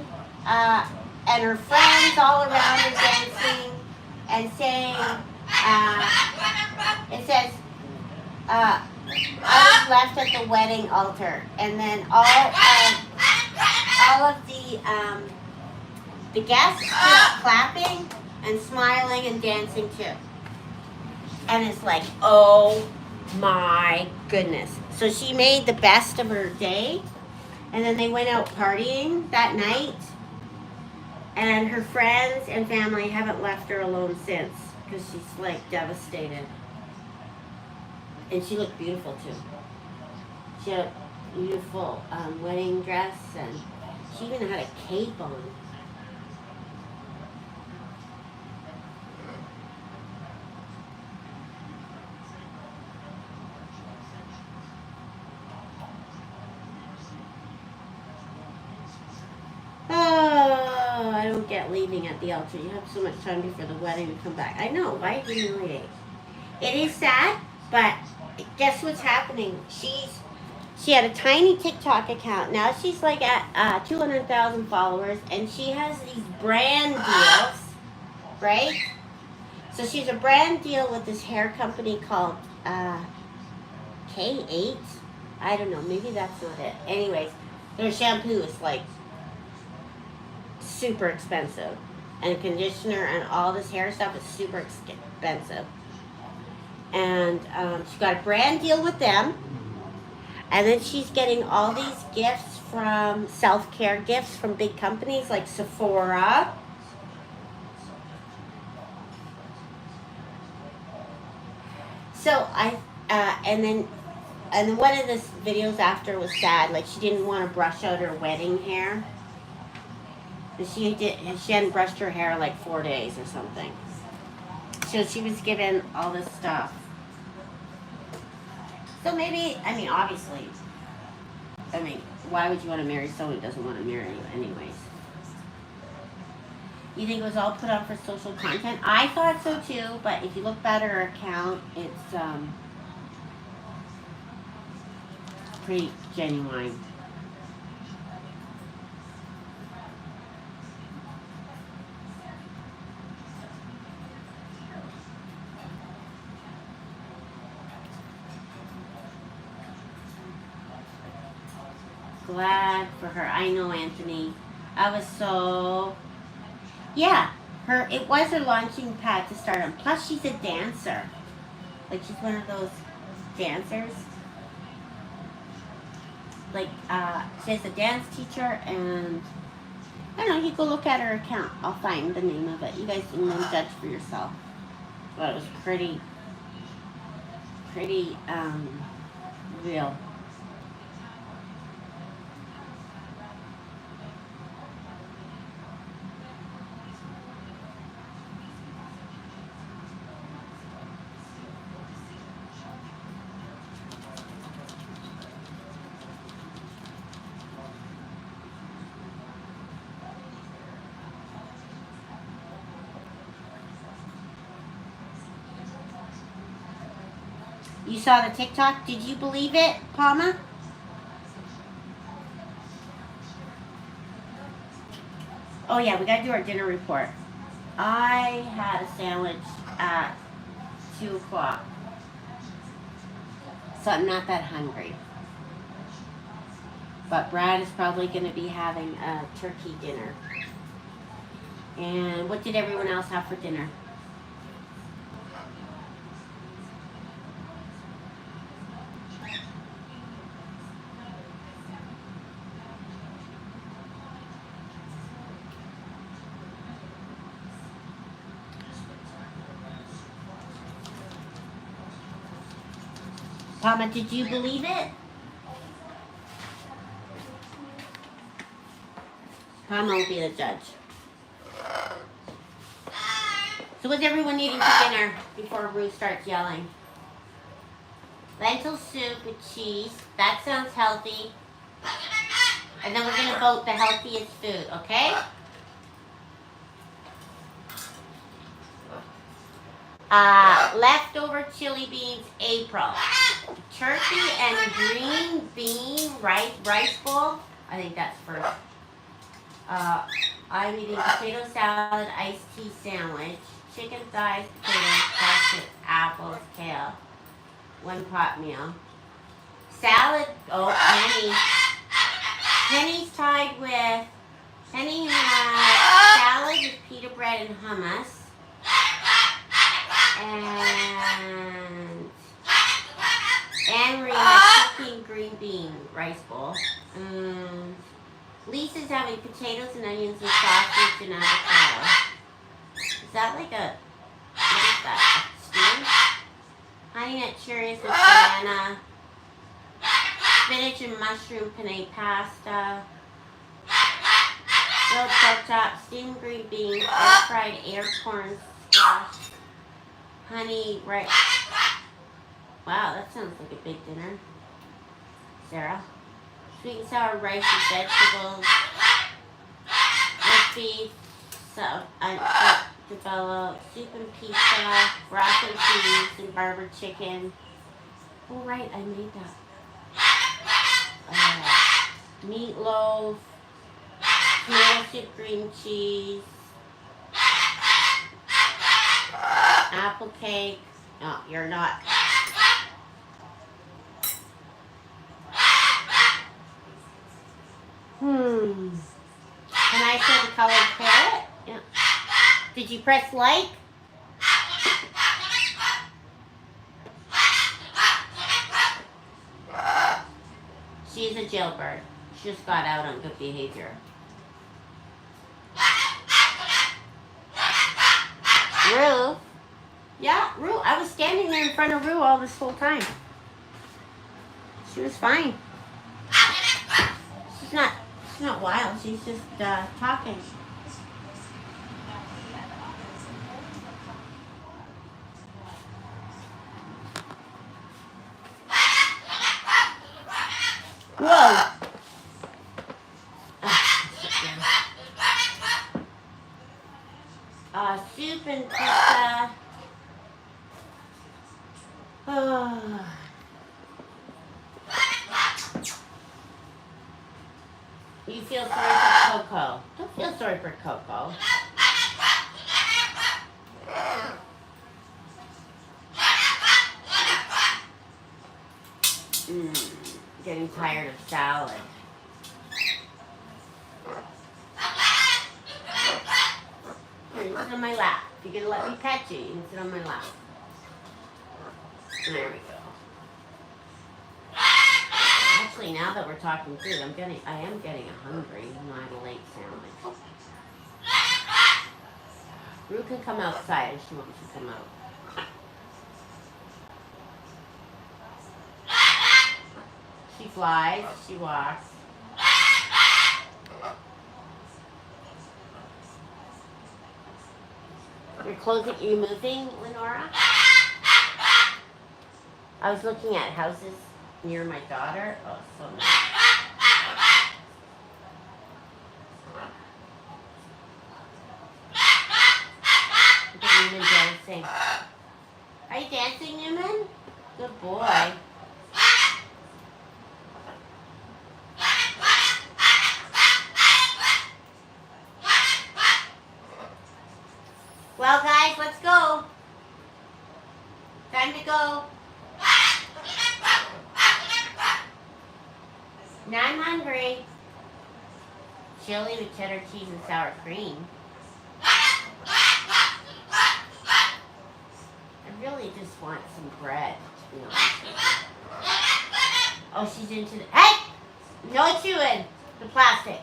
and her friends all around her dancing and saying, it says, I was left at the wedding altar, and then all of the guests were clapping and smiling and dancing too. And it's like, oh my goodness. So she made the best of her day, and then they went out partying that night. And her friends and family haven't left her alone since because she's like devastated. And she looked beautiful too. She had a beautiful wedding dress, and she even had a cape on. Oh, I don't get leaving at the altar. You have so much time before the wedding to come back. I know, why humiliate? It is sad, but guess what's happening? She had a tiny TikTok account. Now she's like at 200,000 followers, and she has these brand deals, right? So she's a brand deal with this hair company called K8. I don't know. Maybe that's not it. Anyways, their shampoo is like super expensive, and conditioner and all this hair stuff is super expensive. And she got a brand deal with them, and then she's getting all these gifts from self-care gifts from big companies like Sephora. So and then one of the videos after was sad. Like, she didn't want to brush out her wedding hair. She hadn't brushed her hair like 4 days or something. So she was given all this stuff. So maybe, I mean, obviously, why would you want to marry someone who doesn't want to marry you anyways? You think it was all put on for social content? I thought so too, but if you look back at her account, it's pretty genuine. Glad for her. I know, Anthony. I was so... Yeah, it was her launching pad to start on. Plus, she's a dancer. Like, she's one of those dancers. Like, she's a dance teacher, and I don't know, you go look at her account. I'll find the name of it. You guys can then judge for yourself. But it was pretty real. You saw the TikTok? Did you believe it, Palma? Oh yeah, we gotta do our dinner report. I had a sandwich at 2 o'clock. So I'm not that hungry. But Brad is probably gonna be having a turkey dinner. And what did everyone else have for dinner? Mama, did you believe it? Mama will be the judge. So what's everyone eating for dinner before Ruth starts yelling? Lentil soup with cheese. That sounds healthy. And then we're going to vote the healthiest food, okay? Leftover chili beans, April. Turkey and green bean rice bowl. I think that's first. I'm eating potato salad, iced tea sandwich, chicken thighs, potatoes, crusted apples, kale. 1 pot meal. Salad, Penny's tied with, Penny has salad with pita bread and hummus. And Anne-Marie has chicken green bean rice bowl. And Lisa's having potatoes and onions and sausage and avocado. Is that like a, what is that, a stew? Honey nut cherries with banana. Spinach and mushroom penne pasta. Grilled pork chop, steamed green beans, air fried acorn squash. Honey, right. Wow, that sounds like a big dinner. Sarah. Sweet and sour rice with vegetables. Roast beef, portobello, soup and pizza, broth and cheese, and barber chicken. Oh, right, I made that. Meatloaf, tomato soup, cream cheese, apple cake. No, you're not. Can I say the colored parrot? Yeah. Did you press like? She's a jailbird. She just got out on good behavior. Rue? Yeah, Rue. I was standing there in front of Rue all this whole time. She was fine. She's not wild. She's just talking. Whoa! Soup and pizza. Oh. You feel sorry for Coco. Don't feel sorry for Coco. Getting tired of salad. Here, you sit on my lap. If you're gonna let me pet you, you can sit on my lap. There we go. Actually, now that we're talking food, I am getting hungry. I had a late sandwich. Rue can come outside if she wants to come out. She flies, she walks. You're closing, you moving, Lenora? I was looking at houses near my daughter. Oh, so nice. Look at Newman dancing. Are you dancing, Newman? Good boy. Well, guys, let's go. Time to go. Now I'm hungry. Chili with cheddar cheese and sour cream. I really just want some bread. You know. Oh, she's into the... Hey! No chewing the plastic.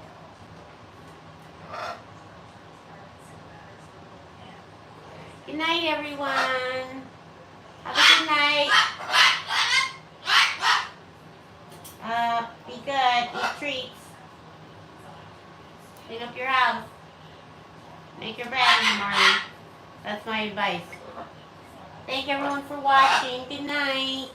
Good night, everyone. Have a good night. Be good. Eat treats. Clean up your house. Make your bed in the morning. That's my advice. Thank everyone for watching. Good night.